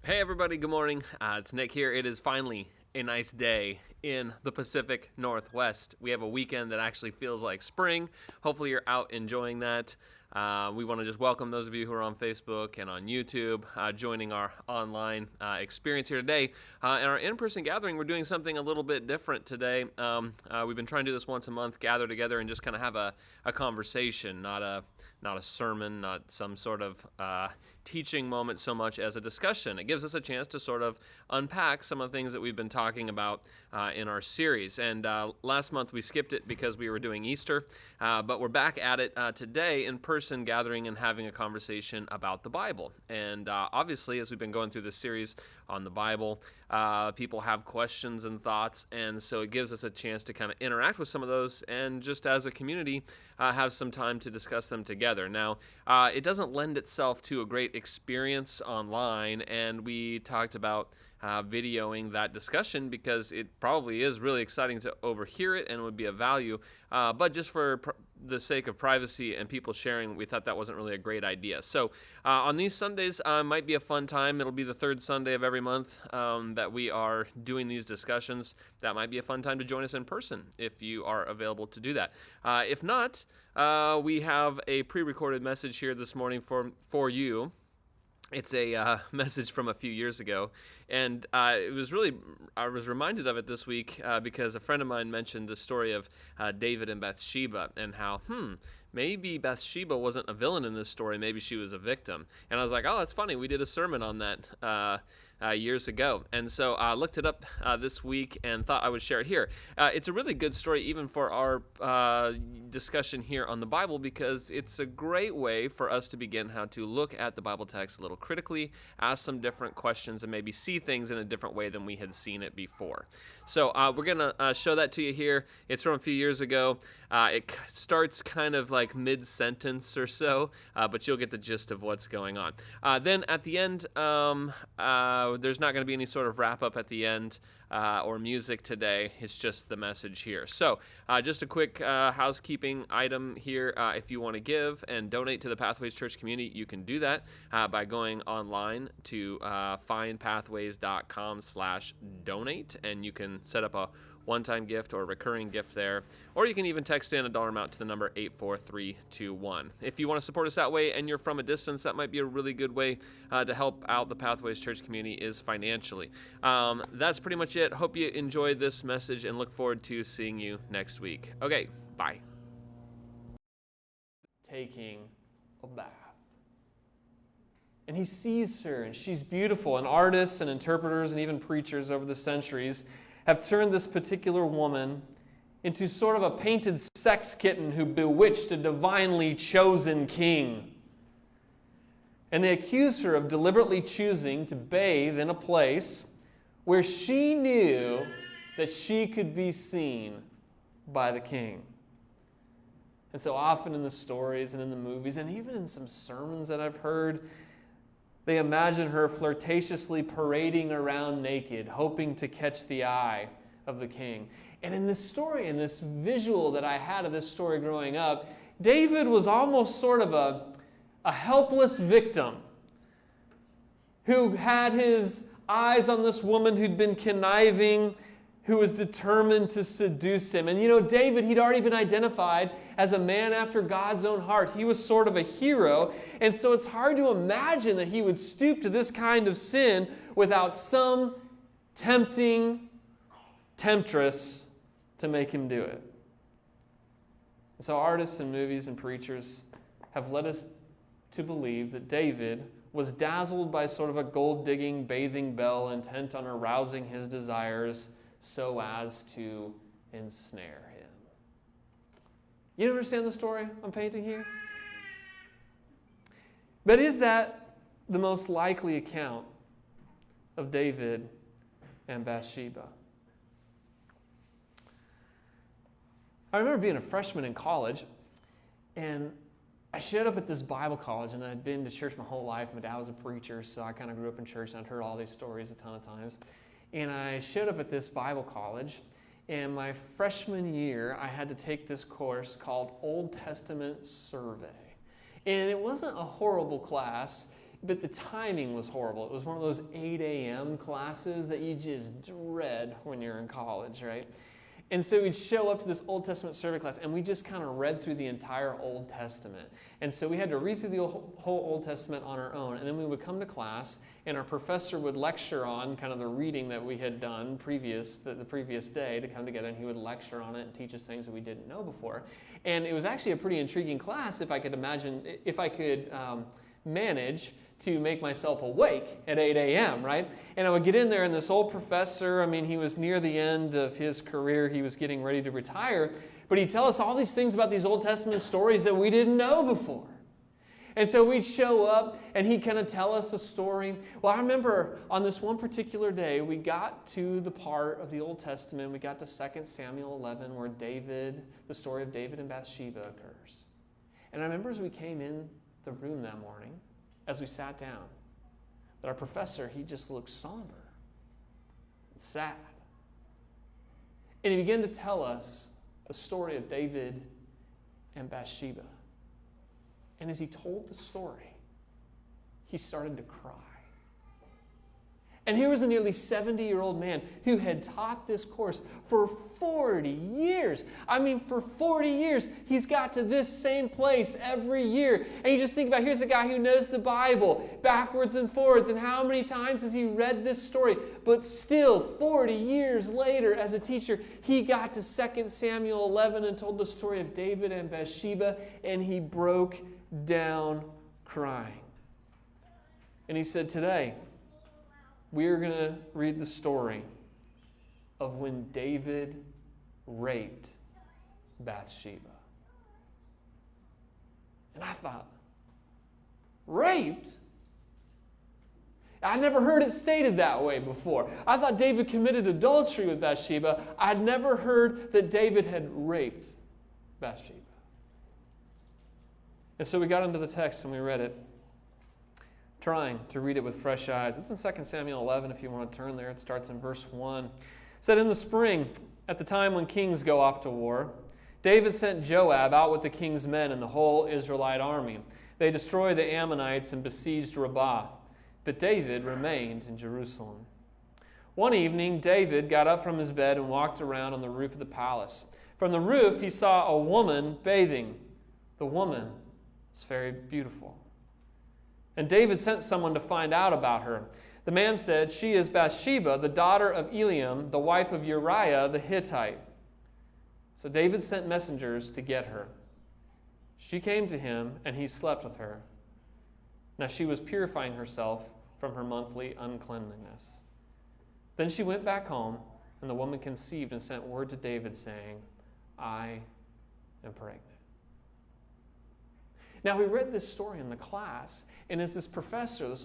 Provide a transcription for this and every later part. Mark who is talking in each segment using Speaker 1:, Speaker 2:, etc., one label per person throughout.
Speaker 1: Hey everybody, good morning. It's Nick here. It is finally a nice day in the Pacific Northwest. We have a weekend that actually feels like spring. Hopefully you're out enjoying that. We want to just welcome those of you who are on Facebook and on YouTube joining our online experience here today. In our in-person gathering, we're doing something a little bit different today. We've been trying to do this once a month, gather together and just kind of have a conversation, not a sermon, not some sort of teaching moment so much as a discussion. It gives us a chance to sort of unpack some of the things that we've been talking about in our series. And last month we skipped it because we were doing Easter, but we're back at it today in person, gathering and having a conversation about the Bible. And obviously, as we've been going through this series on the Bible, people have questions and thoughts, and so it gives us a chance to kind of interact with some of those and just as a community have some time to discuss them together. Now, it doesn't lend itself to a great experience online, and we talked about videoing that discussion because it probably is really exciting to overhear it and would be of value, but just for the sake of privacy and people sharing, we thought that wasn't really a great idea. So on these Sundays might be a fun time. It'll be the third Sunday of every month that we are doing these discussions. That might be a fun time to join us in person if you are available to do that. If not, we have a pre-recorded message here this morning for you. It's a message from a few years ago, and I was reminded of it this week because a friend of mine mentioned the story of David and Bathsheba and how, maybe Bathsheba wasn't a villain in this story, maybe she was a victim. And I was like, oh, that's funny, we did a sermon on that years ago. And so I looked it up this week and thought I would share it here. It's a really good story even for our discussion here on the Bible because it's a great way for us to begin how to look at the Bible text a little critically, ask some different questions, and maybe see things in a different way than we had seen it before. So we're going to show that to you here. It's from a few years ago. It starts kind of like mid-sentence or so, but you'll get the gist of what's going on. Then at the end, there's not going to be any sort of wrap-up at the end or music today. It's just the message here. So just a quick housekeeping item here. If you want to give and donate to the Pathways Church community, you can do that by going online to findpathways.com/donate, and you can set up a one-time gift or a recurring gift there, or you can even text in a dollar amount to the number 84321. If you want to support us that way and you're from a distance, that might be a really good way to help out the Pathways Church community is financially. That's pretty much it. Hope you enjoyed this message and look forward to seeing you next week. Okay, bye. Taking a bath. And he sees her, and she's beautiful, and artists and interpreters and even preachers over the centuries have turned this particular woman into sort of a painted sex kitten who bewitched a divinely chosen king. And they accuse her of deliberately choosing to bathe in a place where she knew that she could be seen by the king. And so often in the stories and in the movies, and even in some sermons that I've heard, they imagine her flirtatiously parading around naked, hoping to catch the eye of the king. And in this story, in this visual that I had of this story growing up, David was almost sort of a helpless victim who had his eyes on this woman who'd been conniving, who was determined to seduce him. And you know, David, he'd already been identified as a man after God's own heart. He was sort of a hero. And so it's hard to imagine that he would stoop to this kind of sin without some tempting temptress to make him do it. And so artists and movies and preachers have led us to believe that David was dazzled by sort of a gold-digging bathing belle intent on arousing his desires so as to ensnare him. You understand the story I'm painting here? But is that the most likely account of David and Bathsheba? I remember being a freshman in college, and I showed up at this Bible college, and I'd been to church my whole life. My dad was a preacher, so I kind of grew up in church, and I'd heard all these stories a ton of times. And I showed up at this Bible college, and my freshman year, I had to take this course called Old Testament Survey. And it wasn't a horrible class.
Speaker 2: but the timing was horrible. It was one of those 8 a.m. classes that you just dread when you're in college, right? And so we'd show up to this Old Testament survey class, and we just kind of read through the entire Old Testament. And so we had to read through the whole Old Testament on our own, and then we would come to class, and our professor would lecture on kind of the reading that we had done the previous day to come together, and he would lecture on it and teach us things that we didn't know before. And it was actually a pretty intriguing class if I could manage to make myself awake at 8 a.m., right? And I would get in there, and this old professor, he was near the end of his career. He was getting ready to retire, but he'd tell us all these things about these Old Testament stories that we didn't know before. And so we'd show up, and he'd kind of tell us a story. Well, I remember on this one particular day, we got to the part of the Old Testament, we got to 2 Samuel 11, where the story of David and Bathsheba occurs. And I remember as we came in the room that morning, as we sat down, that our professor, he just looked somber and sad. And he began to tell us the story of David and Bathsheba. And as he told the story, he started to cry. And here was a nearly 70-year-old man who had taught this course for 40 years. For 40 years, he's got to this same place every year. And you just think about, here's a guy who knows the Bible backwards and forwards. And how many times has he read this story? But still, 40 years later, as a teacher, he got to 2 Samuel 11 and told the story of David and Bathsheba. And he broke down crying. And he said, today, we are going to read the story of when David raped Bathsheba. And I thought, raped? I'd never heard it stated that way before. I thought David committed adultery with Bathsheba. I'd never heard that David had raped Bathsheba. And so we got into the text and we read it, trying to read it with fresh eyes. It's in 2 Samuel 11 if you want to turn there. It starts in verse 1. It said, in the spring, at the time when kings go off to war, David sent Joab out with the king's men and the whole Israelite army. They destroyed the Ammonites and besieged Rabbah, but David remained in Jerusalem. One evening, David got up from his bed and walked around on the roof of the palace. From the roof, he saw a woman bathing. The woman was very beautiful. And David sent someone to find out about her. The man said, she is Bathsheba, the daughter of Eliam, the wife of Uriah the Hittite. So David sent messengers to get her. She came to him, and he slept with her. Now she was purifying herself from her monthly uncleanliness. Then she went back home, and the woman conceived and sent word to David, saying, I am pregnant. Now, we read this story in the class, and as this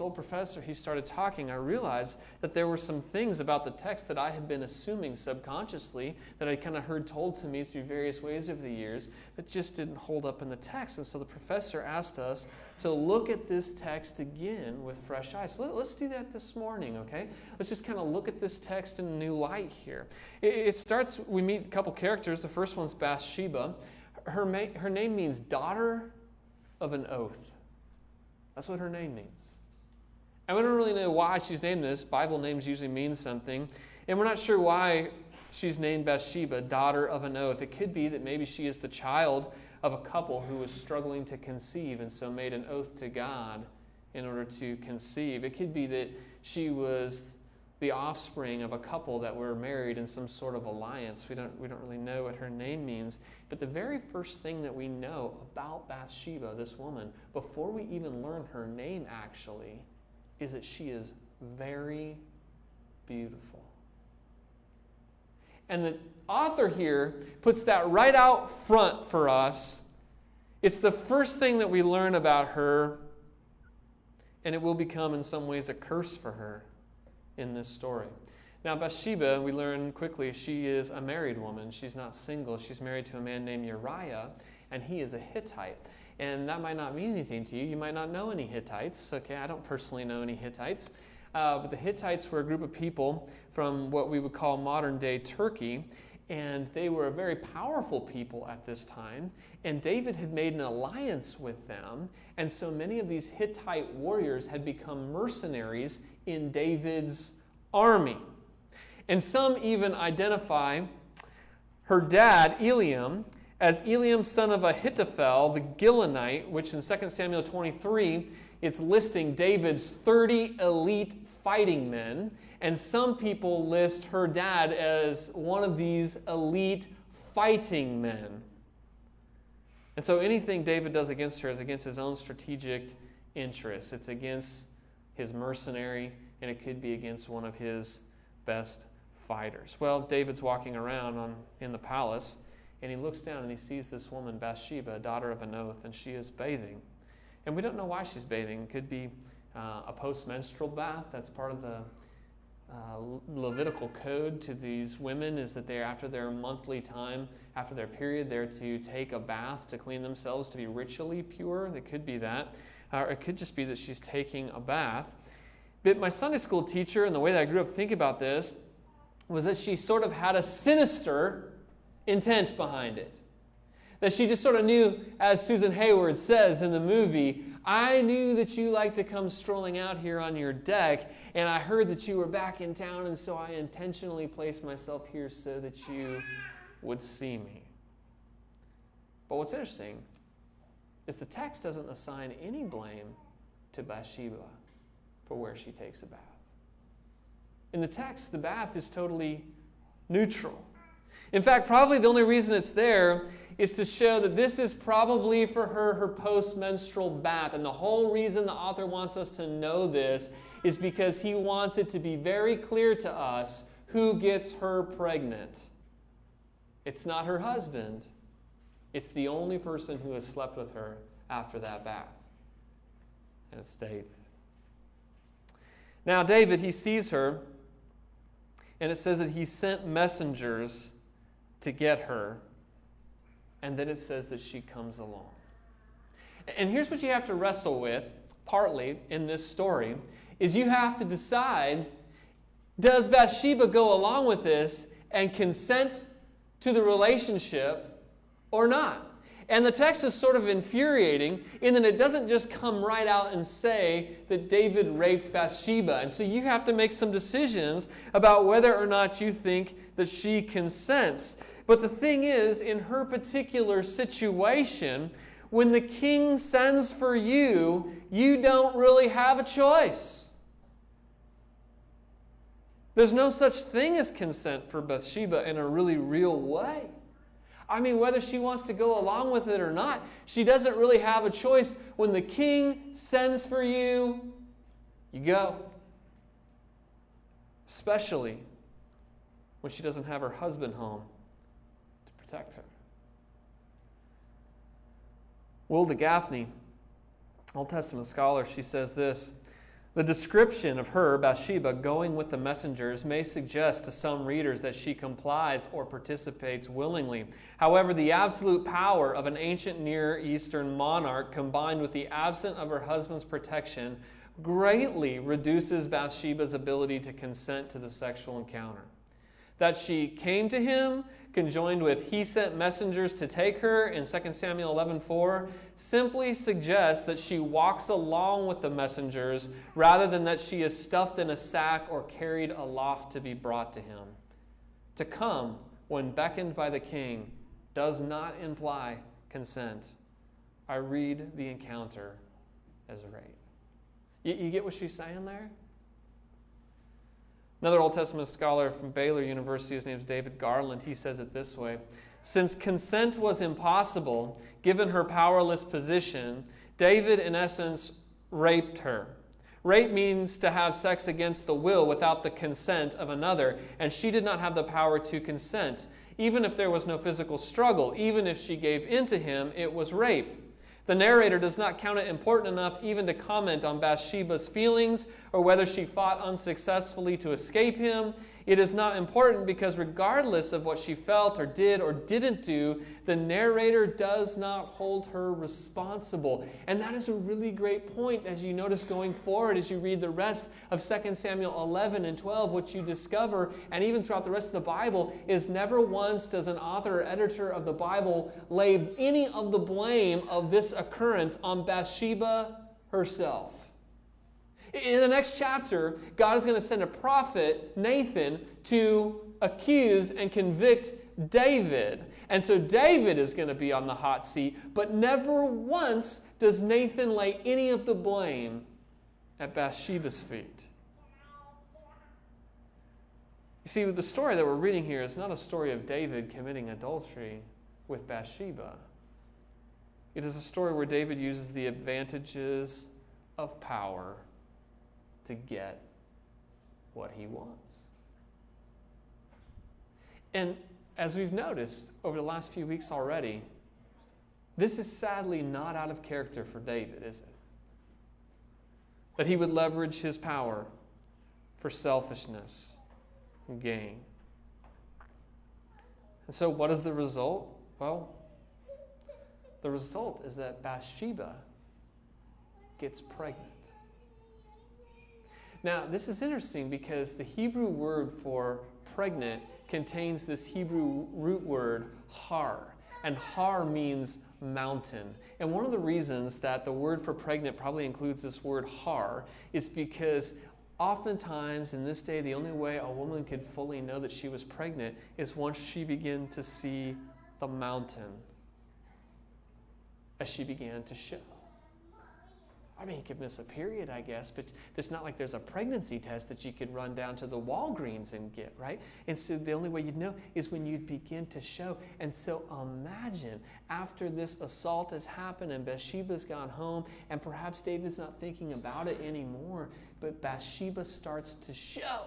Speaker 2: old professor, he started talking, I realized that there were some things about the text that I had been assuming subconsciously that I kind of heard told to me through various ways over the years that just didn't hold up in the text. And so the professor asked us to look at this text again with fresh eyes. So let's do that this morning, okay? Let's just kind of look at this text in a new light here. It starts, we meet a couple characters. The first one's Bathsheba. Her name means daughter of an oath. That's what her name means. And we don't really know why she's named this. Bible names usually mean something. And we're not sure why she's named Bathsheba, daughter of an oath. It could be that maybe she is the child of a couple who was struggling to conceive and so made an oath to God in order to conceive. It could be that she was the offspring of a couple that were married in some sort of alliance. We don't really know what her name means. But the very first thing that we know about Bathsheba, this woman, before we even learn her name actually, is that she is very beautiful. And the author here puts that right out front for us. It's the first thing that we learn about her, and it will become in some ways a curse for her in this story. Now, Bathsheba, we learn quickly, she is a married woman. She's not single. She's married to a man named Uriah, and he is a Hittite. And that might not mean anything to you. You might not know any Hittites. Okay, I don't personally know any Hittites. But the Hittites were a group of people from what we would call modern-day Turkey. and they were a very powerful people at this time, and David had made an alliance with them, and so many of these Hittite warriors had become mercenaries in David's army. And some even identify her dad, Eliam, as Eliam, son of Ahithophel, the Gilonite, which in 2 Samuel 23, it's listing David's 30 elite fighting men. And some people list her dad as one of these elite fighting men. And so anything David does against her is against his own strategic interests. It's against his mercenary, and it could be against one of his best fighters. Well, David's walking around in the palace, and he looks down and he sees this woman, Bathsheba, daughter of Anoth, and she is bathing. And we don't know why she's bathing. It could be a post-menstrual bath. That's part of the Levitical code to these women, is that they're, after their monthly time, after their period, they're to take a bath to clean themselves, to be ritually pure. It could be that. Or it could just be that she's taking a bath. But my Sunday school teacher, and the way that I grew up thinking about this, was that she sort of had a sinister intent behind it. That she just sort of knew, as Susan Hayward says in the movie, I knew that you like to come strolling out here on your deck, and I heard that you were back in town, and so I intentionally placed myself here so that you would see me. But what's interesting is the text doesn't assign any blame to Bathsheba for where she takes a bath. In the text, the bath is totally neutral. In fact, probably the only reason it's there is to show that this is probably for her post-menstrual bath. And the whole reason the author wants us to know this is because he wants it to be very clear to us who gets her pregnant. It's not her husband. It's the only person who has slept with her after that bath. And it's David. Now, David, he sees her, and it says that he sent messengers to get her, and then it says that she comes along. And here's what you have to wrestle with, partly, in this story, is you have to decide, does Bathsheba go along with this and consent to the relationship or not? And the text is sort of infuriating in that it doesn't just come right out and say that David raped Bathsheba. And so you have to make some decisions about whether or not you think that she consents. But the thing is, in her particular situation, when the king sends for you, you don't really have a choice. There's no such thing as consent for Bathsheba in a really real way. I mean, whether she wants to go along with it or not, she doesn't really have a choice. When the king sends for you, you go. Especially when she doesn't have her husband home to protect her. Wilda Gaffney, Old Testament scholar, she says this: the description of her, Bathsheba, going with the messengers may suggest to some readers that she complies or participates willingly. However, the absolute power of an ancient Near Eastern monarch combined with the absence of her husband's protection greatly reduces Bathsheba's ability to consent to the sexual encounter. That she came to him, conjoined with he sent messengers to take her in 2 Samuel 11:4, simply suggests that she walks along with the messengers rather than that she is stuffed in a sack or carried aloft to be brought to him. To come when beckoned by the king does not imply consent. I read the encounter as rape. You get what she's saying there? Another Old Testament scholar from Baylor University, his name is David Garland, he says it this way: since consent was impossible, given her powerless position, David, in essence, raped her. Rape means to have sex against the will without the consent of another, and she did not have the power to consent. Even if there was no physical struggle, even if she gave in to him, it was rape. The narrator does not count it important enough even to comment on Bathsheba's feelings or whether she fought unsuccessfully to escape him. It is not important because regardless of what she felt or didn't do, the narrator does not hold her responsible. And that is a really great point as you notice going forward, as you read the rest of 2 Samuel 11 and 12, what you discover, and even throughout the rest of the Bible, is never once does an author or editor of the Bible lay any of the blame of this occurrence on Bathsheba herself. In the next chapter, God is going to send a prophet, Nathan, to accuse and convict David. And so David is going to be on the hot seat, but never once does Nathan lay any of the blame at Bathsheba's feet. You see, the story that we're reading here is not a story of David committing adultery with Bathsheba. It is a story where David uses the advantages of power to get what he wants. And as we've noticed over the last few weeks already, this is sadly not out of character for David, is it? That he would leverage his power for selfishness and gain. And so what is the result? Well, the result is that Bathsheba gets pregnant. Now, this is interesting because the Hebrew word for pregnant contains this Hebrew root word, har. And har means mountain. And one of the reasons that the word for pregnant probably includes this word har is because oftentimes in this day, the only way a woman could fully know that she was pregnant is once she began to see the mountain as she began to show. I mean, you could miss a period, I guess, but it's not like there's a pregnancy test that you could run down to the Walgreens and get, right? And so the only way you'd know is when you'd begin to show. And so imagine after this assault has happened and Bathsheba's gone home, and perhaps David's not thinking about it anymore, but Bathsheba starts to show.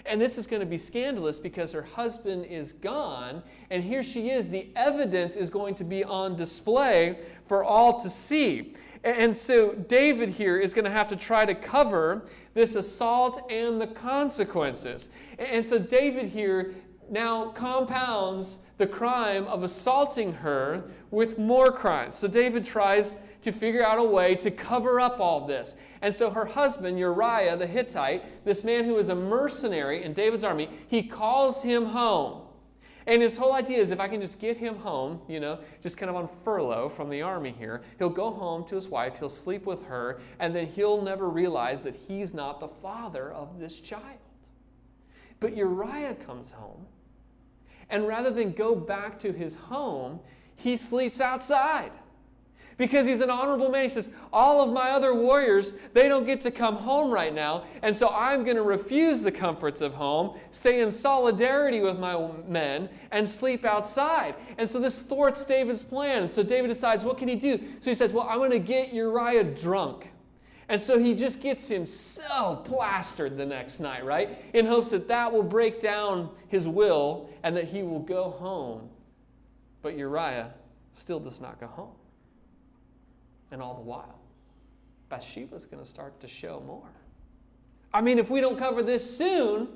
Speaker 2: And this is going to be scandalous because her husband is gone, and here she is. The evidence is going to be on display for all to see. And so David here is going to have to try to cover this assault and the consequences. And so David here now compounds the crime of assaulting her with more crimes. So David tries to figure out a way to cover up all this. And so her husband, Uriah the Hittite, this man who is a mercenary in David's army, he calls him home. And his whole idea is if I can just get him home, just kind of on furlough from the army here, he'll go home to his wife, he'll sleep with her, and then he'll never realize that he's not the father of this child. But Uriah comes home, and rather than go back to his home, he sleeps outside. Because he's an honorable man. He says, all of my other warriors, they don't get to come home right now, and so I'm going to refuse the comforts of home, stay in solidarity with my men, and sleep outside. And so this thwarts David's plan. And so David decides, what can he do? So he says, well, I'm going to get Uriah drunk. And so he just gets him so plastered the next night, right? In hopes that that will break down his will and that he will go home. But Uriah still does not go home. And all the while, Bathsheba's going to start to show more. I mean, if we don't cover this soon,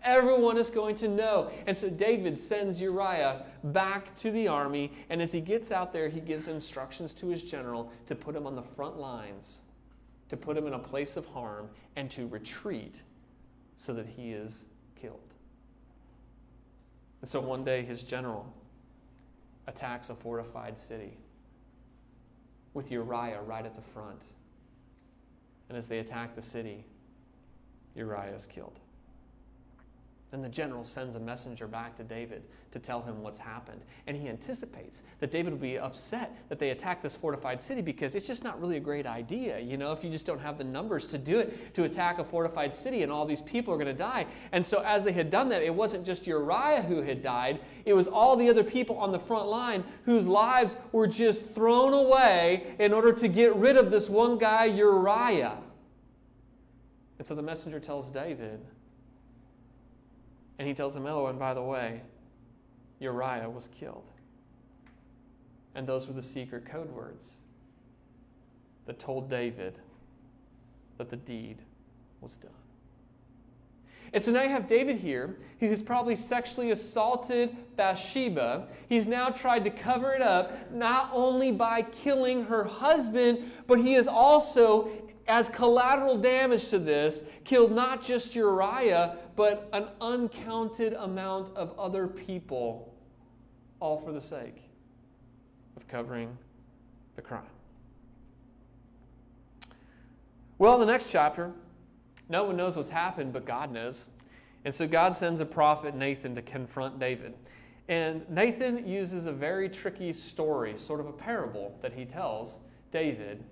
Speaker 2: everyone is going to know. And so David sends Uriah back to the army, and as he gets out there, he gives instructions to his general to put him on the front lines, to put him in a place of harm, and to retreat so that he is killed. And so one day, his general attacks a fortified city, with Uriah right at the front. And as they attack the city, Uriah is killed. And the general sends a messenger back to David to tell him what's happened. And he anticipates that David will be upset that they attacked this fortified city because it's just not really a great idea, if you just don't have the numbers to do it, to attack a fortified city and all these people are going to die. And so as they had done that, it wasn't just Uriah who had died, it was all the other people on the front line whose lives were just thrown away in order to get rid of this one guy, Uriah. And so the messenger tells David, and he tells him, oh, and by the way, Uriah was killed. And those were the secret code words that told David that the deed was done. And so now you have David here, who has probably sexually assaulted Bathsheba. He's now tried to cover it up, not only by killing her husband, but he has also, as collateral damage to this, killed not just Uriah, but an uncounted amount of other people, all for the sake of covering the crime. Well, in the next chapter, no one knows what's happened, but God knows. And so God sends a prophet, Nathan, to confront David. And Nathan uses a very tricky story, sort of a parable that he tells David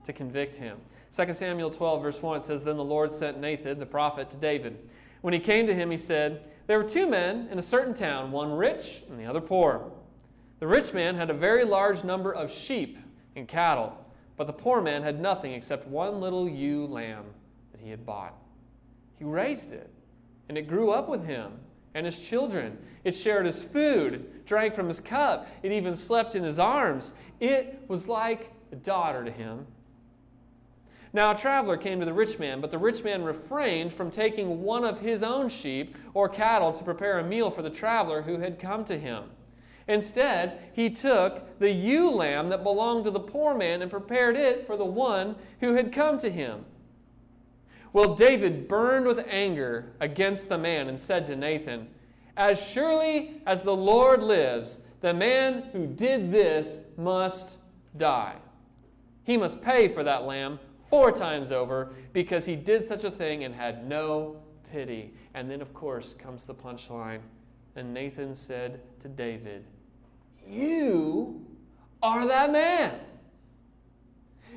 Speaker 2: to convict him. 2 Samuel 12, verse 1, it says, Then the Lord sent Nathan, the prophet, to David. When he came to him, he said, There were two men in a certain town, one rich and the other poor. The rich man had a very large number of sheep and cattle, but the poor man had nothing except one little ewe lamb that he had bought. He raised it, and it grew up with him and his children. It shared his food, drank from his cup. It even slept in his arms. It was like a daughter to him. Now a traveler came to the rich man, but the rich man refrained from taking one of his own sheep or cattle to prepare a meal for the traveler who had come to him. Instead, he took the ewe lamb that belonged to the poor man and prepared it for the one who had come to him. Well, David burned with anger against the man and said to Nathan, As surely as the Lord lives, the man who did this must die. He must pay for that lamb 4 times over because he did such a thing and had no pity. And then, of course, comes the punchline. And Nathan said to David, You are that man.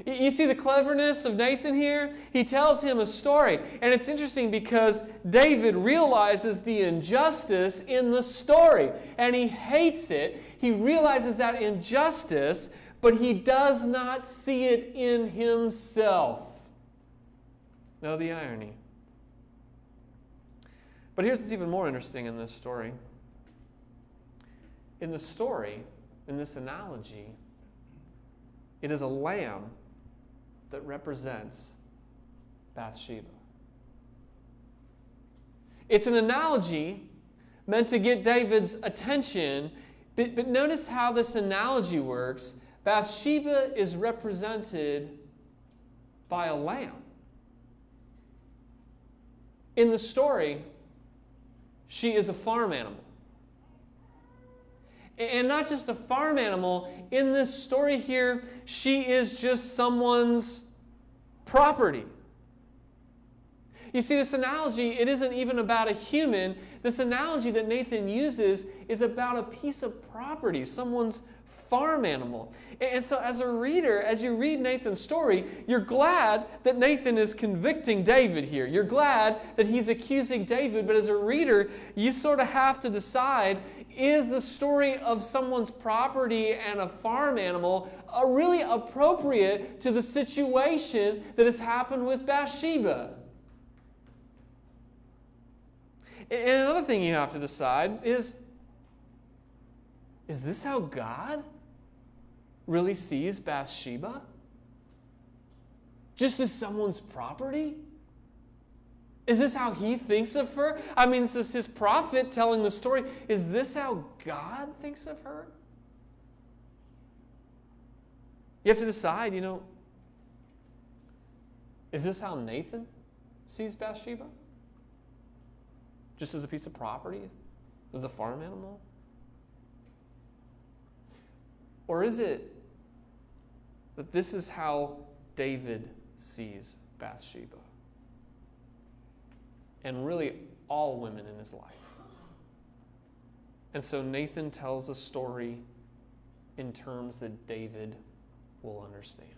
Speaker 2: You see the cleverness of Nathan here? He tells him a story. And it's interesting because David realizes the injustice in the story. And he hates it. He realizes that injustice, but he does not see it in himself. Know the irony. But here's what's even more interesting in this story. In the story, in this analogy, it is a lamb that represents Bathsheba. It's an analogy meant to get David's attention, but notice how this analogy works. Bathsheba is represented by a lamb. In the story, she is a farm animal. And not just a farm animal. In this story here, she is just someone's property. You see, this analogy, it isn't even about a human. This analogy that Nathan uses is about a piece of property, someone's farm animal. And so as a reader, as you read Nathan's story, you're glad that Nathan is convicting David here. You're glad that he's accusing David, but as a reader, you sort of have to decide, is the story of someone's property and a farm animal really appropriate to the situation that has happened with Bathsheba? And another thing you have to decide is this how God really sees Bathsheba? Just as someone's property? Is this how he thinks of her? I mean, this is his prophet telling the story. Is this how God thinks of her? You have to decide, is this how Nathan sees Bathsheba? Just as a piece of property? As a farm animal? Or is it that this is how David sees Bathsheba? And really all women in his life. And so Nathan tells a story in terms that David will understand.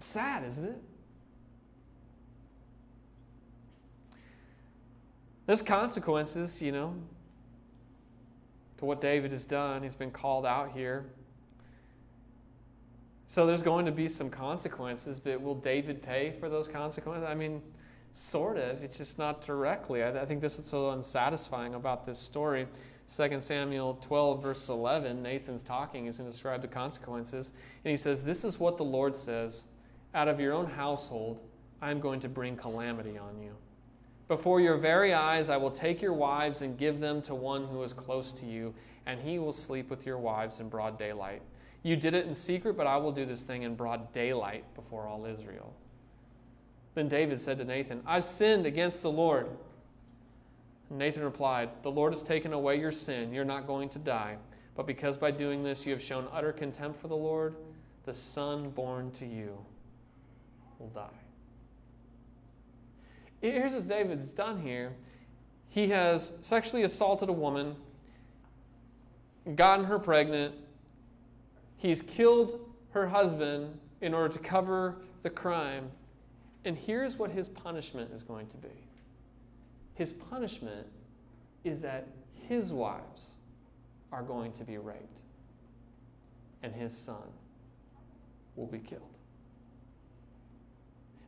Speaker 2: Sad, isn't it? There's consequences, to what David has done. He's been called out here. So there's going to be some consequences, but will David pay for those consequences? I mean, sort of. It's just not directly. I think this is so unsatisfying about this story. 2 Samuel 12, verse 11, Nathan's talking. He's going to describe the consequences. And he says, This is what the Lord says, Out of your own household I am going to bring calamity on you. Before your very eyes I will take your wives and give them to one who is close to you, and he will sleep with your wives in broad daylight. You did it in secret, but I will do this thing in broad daylight before all Israel." Then David said to Nathan, "I've sinned against the Lord." And Nathan replied, "The Lord has taken away your sin. You're not going to die. But because by doing this you have shown utter contempt for the Lord, the son born to you will die." Here's what David's done here. He has sexually assaulted a woman, gotten her pregnant. He's killed her husband in order to cover the crime. And here's what his punishment is going to be. His punishment is that his wives are going to be raped, and his son will be killed.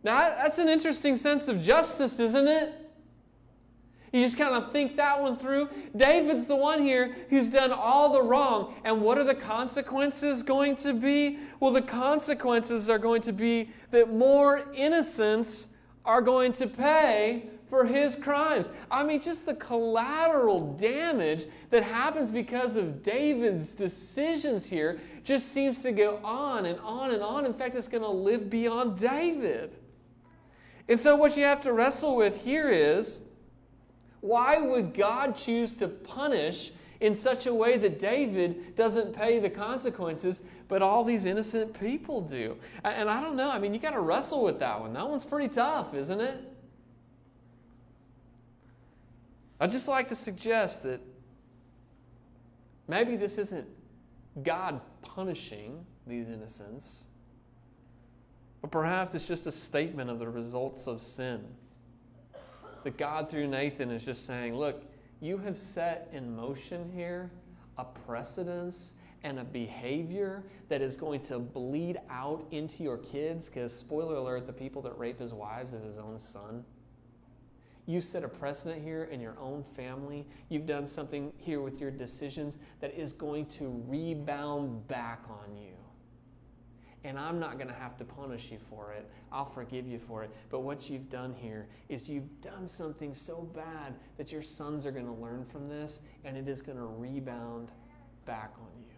Speaker 2: Now, that's an interesting sense of justice, isn't it? You just kind of think that one through. David's the one here who's done all the wrong. And what are the consequences going to be? Well, the consequences are going to be that more innocents are going to pay for his crimes. I mean, just the collateral damage that happens because of David's decisions here just seems to go on and on and on. In fact, it's going to live beyond David. And so what you have to wrestle with here is, why would God choose to punish in such a way that David doesn't pay the consequences, but all these innocent people do? And I don't know. I mean, you got to wrestle with that one. That one's pretty tough, isn't it? I'd just like to suggest that maybe this isn't God punishing these innocents, but perhaps it's just a statement of the results of sin. That God, through Nathan, is just saying, look, you have set in motion here a precedence and a behavior that is going to bleed out into your kids, because, spoiler alert, the people that rape his wives is his own son. You set a precedent here in your own family. You've done something here with your decisions that is going to rebound back on you. And I'm not going to have to punish you for it. I'll forgive you for it. But what you've done here is you've done something so bad that your sons are going to learn from this, and it is going to rebound back on you.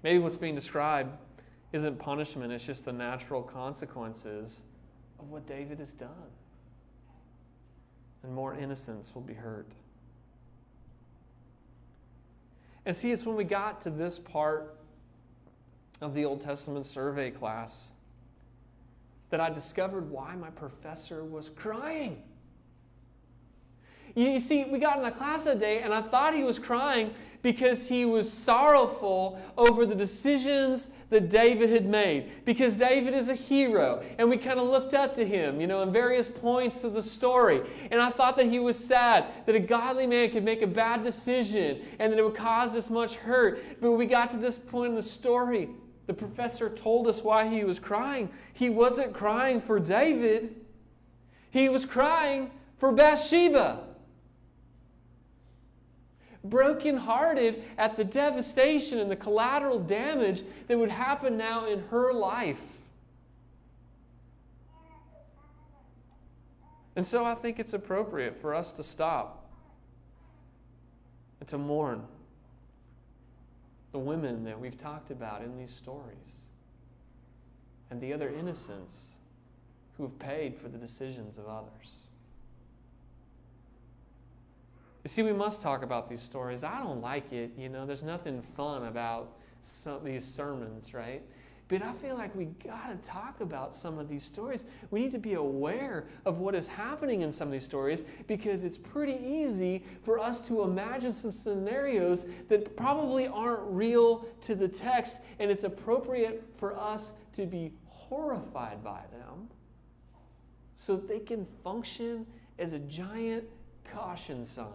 Speaker 2: Maybe what's being described isn't punishment, it's just the natural consequences of what David has done. And more innocents will be hurt. And see, it's when we got to this part of the Old Testament survey class that I discovered why my professor was crying. You see, we got in the class that day, and I thought he was crying because he was sorrowful over the decisions that David had made. Because David is a hero, and we kind of looked up to him, in various points of the story. And I thought that he was sad that a godly man could make a bad decision, and that it would cause this much hurt. But when we got to this point in the story, the professor told us why he was crying. He wasn't crying for David. He was crying for Bathsheba. Brokenhearted at the devastation and the collateral damage that would happen now in her life. And so I think it's appropriate for us to stop and to mourn the women that we've talked about in these stories and the other innocents who have paid for the decisions of others. You see, we must talk about these stories. I don't like it, there's nothing fun about these sermons, right? But I feel like we got to talk about some of these stories. We need to be aware of what is happening in some of these stories, because it's pretty easy for us to imagine some scenarios that probably aren't real to the text, and it's appropriate for us to be horrified by them so that they can function as a giant caution sign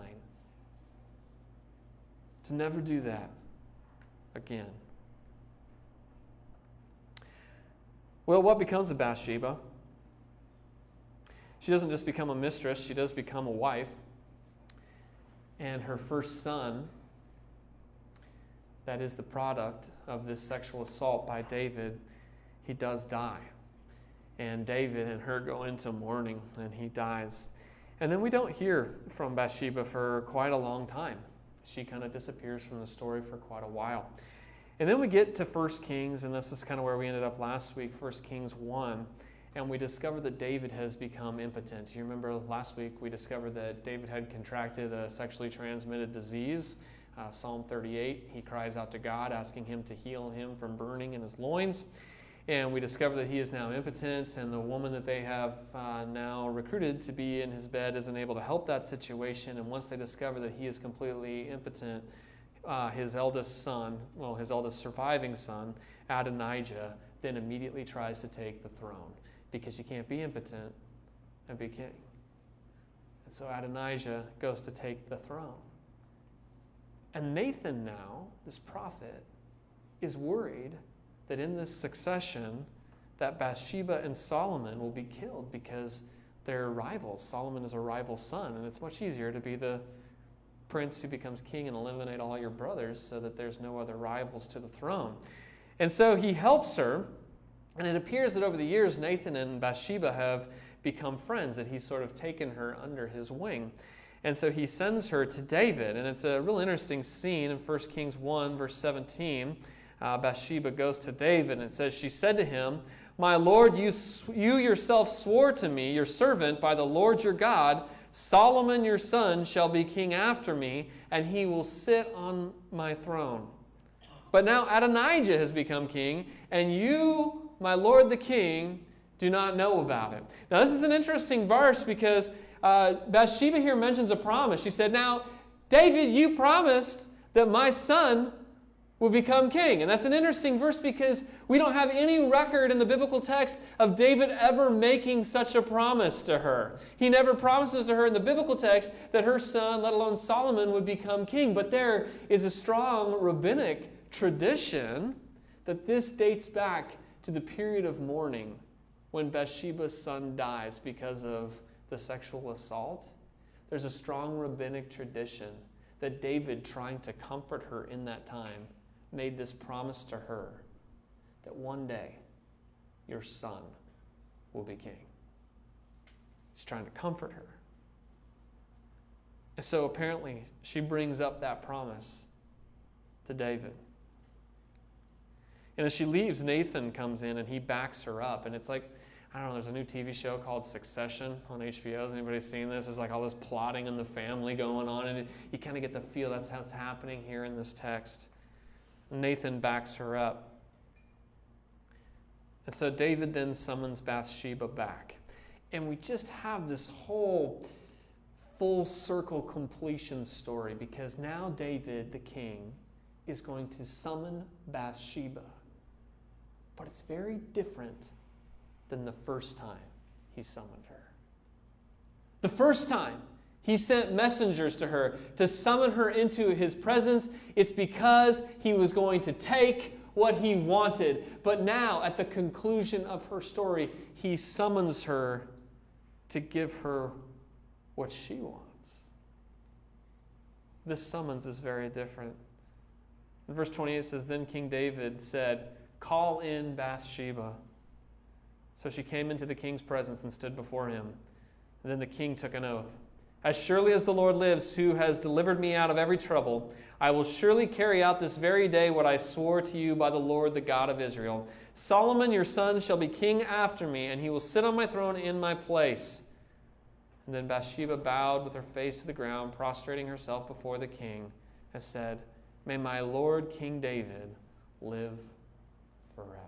Speaker 2: to never do that again. Well, what becomes of Bathsheba? She doesn't just become a mistress, she does become a wife. And her first son, that is the product of this sexual assault by David, he does die. And David and her go into mourning, and he dies. And then we don't hear from Bathsheba for quite a long time. She kind of disappears from the story for quite a while. And then we get to 1 Kings, and this is kind of where we ended up last week, 1 Kings 1, and we discover that David has become impotent. You remember last week we discovered that David had contracted a sexually transmitted disease. Psalm 38, he cries out to God, asking him to heal him from burning in his loins. And we discover that he is now impotent, and the woman that they have now recruited to be in his bed isn't able to help that situation. And once they discover that he is completely impotent, his eldest surviving son, Adonijah, then immediately tries to take the throne, because you can't be impotent and be king. And so Adonijah goes to take the throne. And Nathan now, this prophet, is worried that in this succession, that Bathsheba and Solomon will be killed because they're rivals. Solomon is a rival son, and it's much easier to be the prince who becomes king and eliminate all your brothers so that there's no other rivals to the throne. And so he helps her, and it appears that over the years, Nathan and Bathsheba have become friends, that he's sort of taken her under his wing. And so he sends her to David, and it's a real interesting scene in 1 Kings 1, verse 17. Bathsheba goes to David and says, she said to him, "My Lord, you yourself swore to me, your servant, by the Lord your God, Solomon your son shall be king after me, and he will sit on my throne. But now Adonijah has become king, and you, my lord the king, do not know about it." Now this is an interesting verse because Bathsheba here mentions a promise. She said, "Now, David, you promised that my son will become king." And that's an interesting verse because we don't have any record in the biblical text of David ever making such a promise to her. He never promises to her in the biblical text that her son, let alone Solomon, would become king. But there is a strong rabbinic tradition that this dates back to the period of mourning when Bathsheba's son dies because of the sexual assault. There's a strong rabbinic tradition that David, trying to comfort her in that time, made this promise to her that one day your son will be king. He's trying to comfort her. And so apparently she brings up that promise to David. And as she leaves, Nathan comes in and he backs her up. And it's like, I don't know, there's a new TV show called Succession on HBO. Has anybody seen this? There's like all this plotting in the family going on. And you kind of get the feel that's how it's happening here in this text. Nathan backs her up. And so David then summons Bathsheba back. And we just have this whole full circle completion story because now David, the king, is going to summon Bathsheba. But it's very different than the first time he summoned her. The first time he sent messengers to her to summon her into his presence. It's because he was going to take what he wanted. But now, at the conclusion of her story, he summons her to give her what she wants. This summons is very different. In verse 28 it says, "Then King David said, 'Call in Bathsheba.' So she came into the king's presence and stood before him. And then the king took an oath. 'As surely as the Lord lives, who has delivered me out of every trouble, I will surely carry out this very day what I swore to you by the Lord, the God of Israel. Solomon your son shall be king after me, and he will sit on my throne in my place.' And then Bathsheba bowed with her face to the ground, prostrating herself before the king, and said, 'May my Lord King David live forever.'"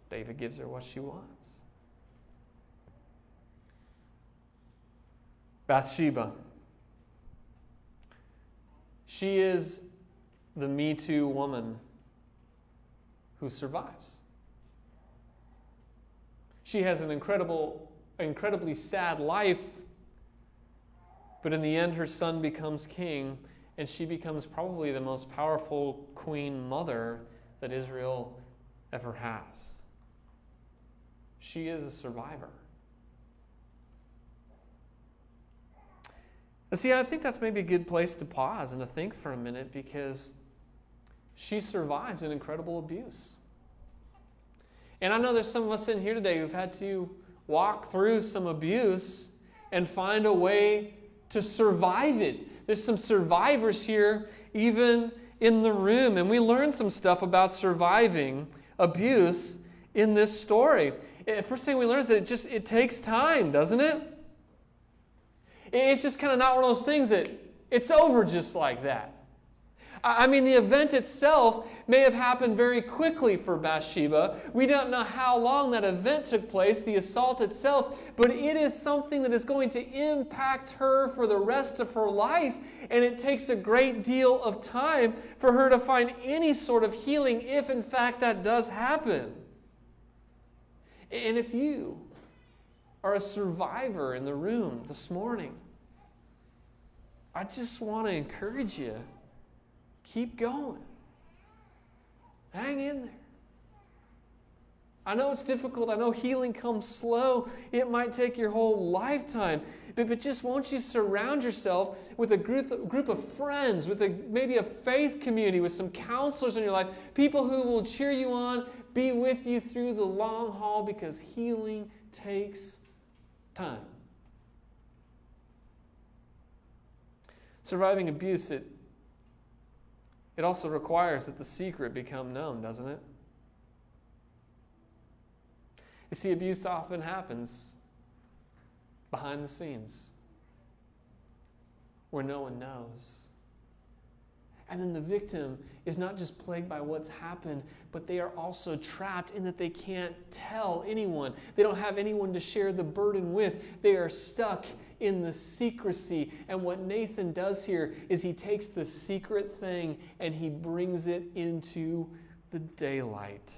Speaker 2: David gives her what she wants. Bathsheba. She is the Me Too woman who survives. She has an incredibly sad life, but in the end her son becomes king, and she becomes probably the most powerful queen mother that Israel ever has. She is a survivor. See, I think that's maybe a good place to pause and to think for a minute because she survives an incredible abuse. And I know there's some of us in here today who've had to walk through some abuse and find a way to survive it. There's some survivors here, even in the room. And we learn some stuff about surviving abuse in this story. First thing we learn is that it takes time, doesn't it? It's just kind of not one of those things that it's over just like that. I mean, the event itself may have happened very quickly for Bathsheba. We don't know how long that event took place, the assault itself, but it is something that is going to impact her for the rest of her life, and it takes a great deal of time for her to find any sort of healing if, in fact, that does happen. And if you are a survivor in the room this morning, I just want to encourage you. Keep going. Hang in there. I know it's difficult. I know healing comes slow. It might take your whole lifetime. But just won't you surround yourself with a group of friends, with maybe a faith community, with some counselors in your life, people who will cheer you on, be with you through the long haul, because healing takes time. Surviving abuse, it also requires that the secret become known, doesn't it? You see, abuse often happens behind the scenes where no one knows. And then the victim is not just plagued by what's happened, but they are also trapped in that they can't tell anyone. They don't have anyone to share the burden with. They are stuck in the secrecy. And what Nathan does here is he takes the secret thing and he brings it into the daylight.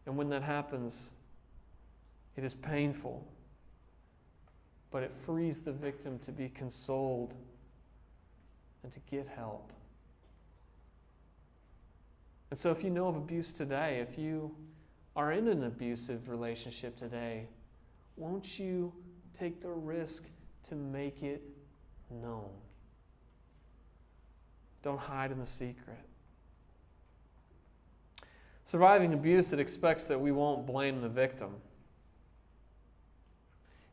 Speaker 2: And when that happens, it is painful, but it frees the victim to be consoled and to get help. And so if you know of abuse today, if you are in an abusive relationship today, won't you take the risk to make it known? Don't hide in the secret. Surviving abuse, it expects that we won't blame the victim.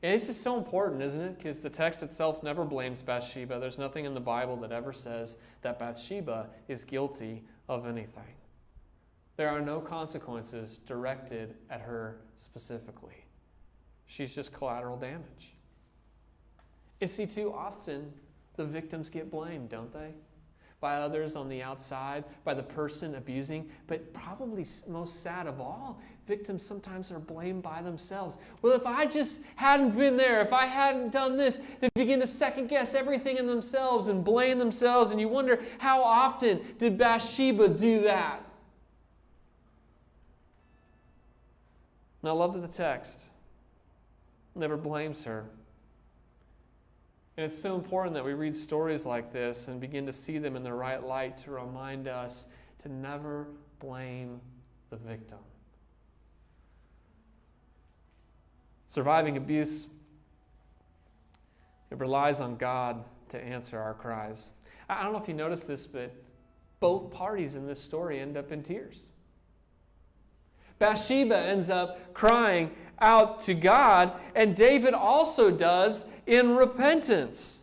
Speaker 2: And this is so important, isn't it? Because the text itself never blames Bathsheba. There's nothing in the Bible that ever says that Bathsheba is guilty of anything. There are no consequences directed at her specifically. She's just collateral damage. You see, too often the victims get blamed, don't they? By others on the outside, by the person abusing. But probably most sad of all, victims sometimes are blamed by themselves. Well, if I just hadn't been there, if I hadn't done this, they begin to second guess everything in themselves and blame themselves. And you wonder, how often did Bathsheba do that? And I love that the text never blames her. And it's so important that we read stories like this and begin to see them in the right light to remind us to never blame the victim. Surviving abuse, it relies on God to answer our cries. I don't know if you noticed this, but both parties in this story end up in tears. Bathsheba ends up crying out to God, and David also does in repentance.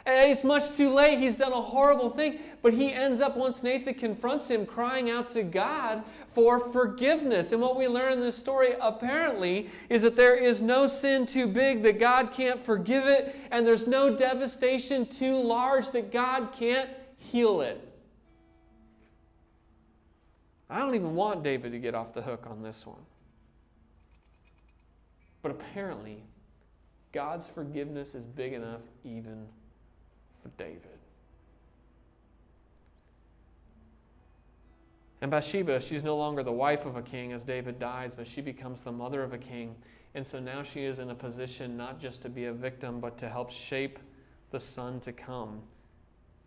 Speaker 2: And it's much too late. He's done a horrible thing, but he ends up, once Nathan confronts him, crying out to God for forgiveness. And what we learn in this story, apparently, is that there is no sin too big that God can't forgive it, and there's no devastation too large that God can't heal it. I don't even want David to get off the hook on this one. But apparently, God's forgiveness is big enough even for David. And Bathsheba, she's no longer the wife of a king as David dies, but she becomes the mother of a king. And so now she is in a position not just to be a victim, but to help shape the son to come,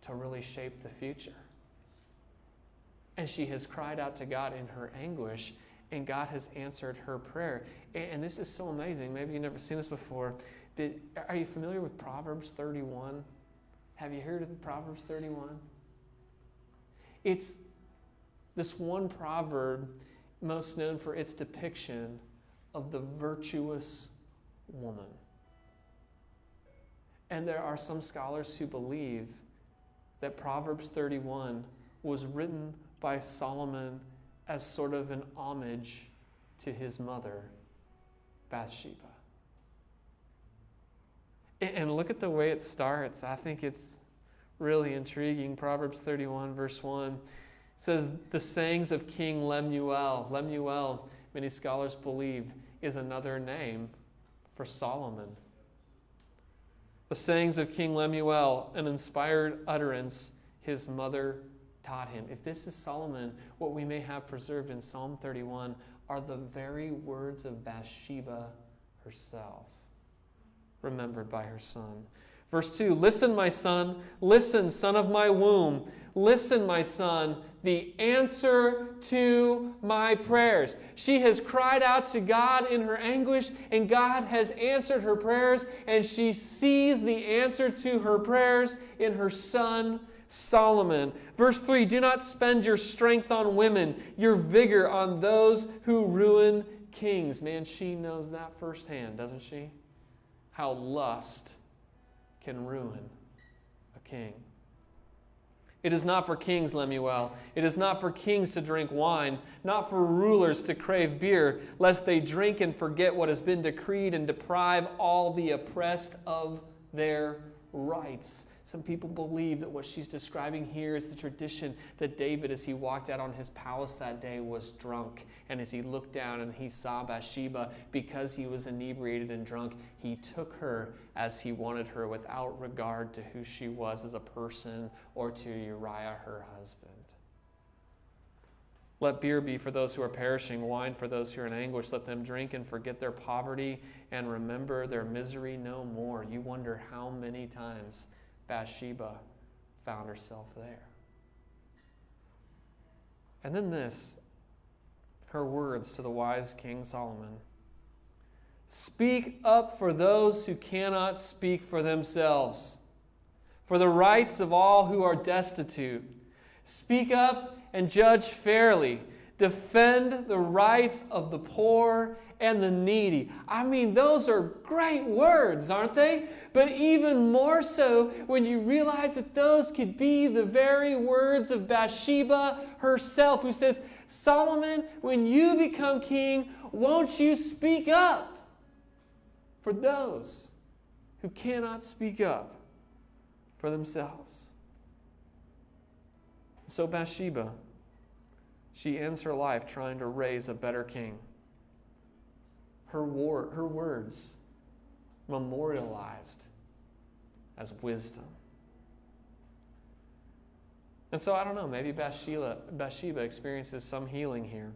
Speaker 2: to really shape the future. And she has cried out to God in her anguish, and God has answered her prayer. And this is so amazing. Maybe you've never seen this before, but are you familiar with Proverbs 31? Have you heard of the Proverbs 31? It's this one proverb most known for its depiction of the virtuous woman. And there are some scholars who believe that Proverbs 31 was written by Solomon as sort of an homage to his mother, Bathsheba. And look at the way it starts. I think it's really intriguing. Proverbs 31, verse 1 says, the sayings of King Lemuel. Lemuel, many scholars believe, is another name for Solomon. The sayings of King Lemuel, an inspired utterance his mother taught him. If this is Solomon, what we may have preserved in Psalm 31 are the very words of Bathsheba herself, remembered by her son. Verse 2, listen, my son, listen, son of my womb. Listen, my son, the answer to my prayers. She has cried out to God in her anguish, and God has answered her prayers, and she sees the answer to her prayers in her son, Solomon. Verse 3, do not spend your strength on women, your vigor on those who ruin kings. Man, she knows that firsthand, doesn't she? How lust can ruin a king. It is not for kings, Lemuel. It is not for kings to drink wine, not for rulers to crave beer, lest they drink and forget what has been decreed and deprive all the oppressed of their rights. Some people believe that what she's describing here is the tradition that David, as he walked out on his palace that day, was drunk. And as he looked down and he saw Bathsheba, because he was inebriated and drunk, he took her as he wanted her without regard to who she was as a person or to Uriah, her husband. Let beer be for those who are perishing, wine for those who are in anguish. Let them drink and forget their poverty and remember their misery no more. You wonder how many times Bathsheba found herself there. And then this, her words to the wise King Solomon. Speak up for those who cannot speak for themselves, for the rights of all who are destitute. Speak up and judge fairly. Defend the rights of the poor and the needy. I mean, those are great words, aren't they? But even more so when you realize that those could be the very words of Bathsheba herself, who says, Solomon, when you become king, won't you speak up for those who cannot speak up for themselves? So Bathsheba, she ends her life trying to raise a better king. Her words memorialized as wisdom. And so I don't know, maybe Bathsheba experiences some healing here.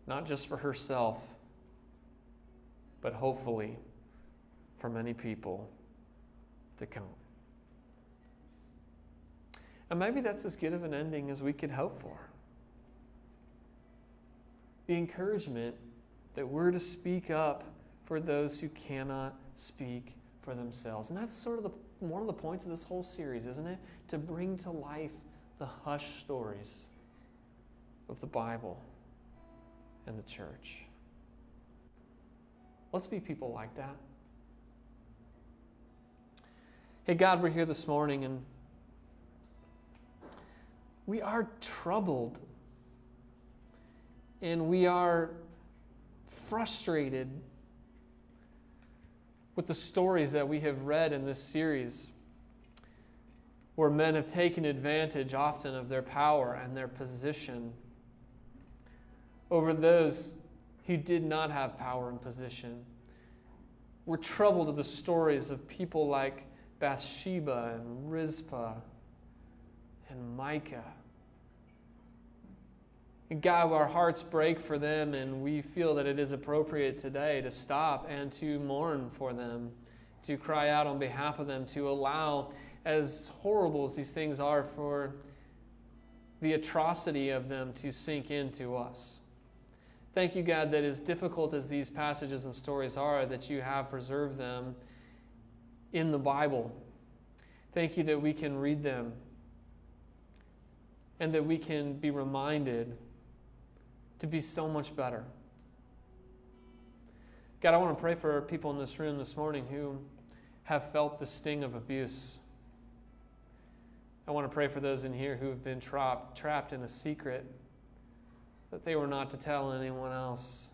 Speaker 2: Not just for herself, but hopefully for many people to come. And maybe that's as good of an ending as we could hope for. The encouragement that we're to speak up for those who cannot speak for themselves. And that's sort of one of the points of this whole series, isn't it? To bring to life the hushed stories of the Bible and the church. Let's be people like that. Hey, God, we're here this morning and we are troubled and we are frustrated with the stories that we have read in this series, where men have taken advantage often of their power and their position over those who did not have power and position. We're troubled with the stories of people like Bathsheba and Rizpah and Micah. And God, our hearts break for them, and we feel that it is appropriate today to stop and to mourn for them, to cry out on behalf of them, to allow, as horrible as these things are, for the atrocity of them to sink into us. Thank you, God, that as difficult as these passages and stories are, that you have preserved them in the Bible. Thank you that we can read them and that we can be reminded to be so much better. God, I want to pray for people in this room this morning who have felt the sting of abuse. I want to pray for those in here who have been trapped in a secret that they were not to tell anyone else.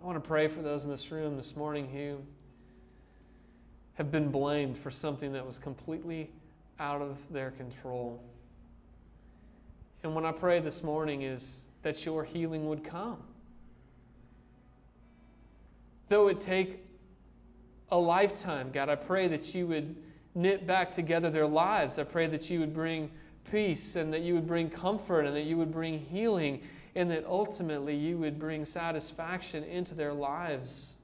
Speaker 2: I want to pray for those in this room this morning who have been blamed for something that was completely out of their control. And what I pray this morning is that your healing would come. Though it take a lifetime, God, I pray that you would knit back together their lives. I pray that you would bring peace and that you would bring comfort and that you would bring healing and that ultimately you would bring satisfaction into their lives.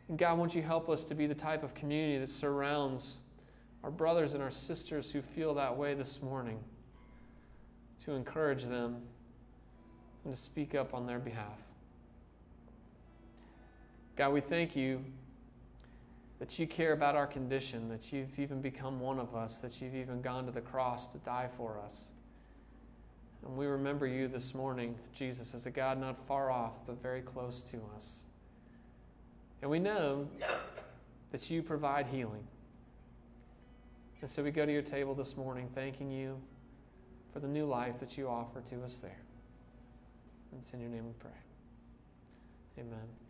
Speaker 2: And God, won't you help us to be the type of community that surrounds our brothers and our sisters who feel that way this morning, to encourage them and to speak up on their behalf. God, we thank you that you care about our condition, that you've even become one of us, that you've even gone to the cross to die for us. And we remember you this morning, Jesus, as a God not far off, but very close to us. And we know that you provide healing. And so we go to your table this morning thanking you for the new life that you offer to us there. And it's in your name we pray. Amen.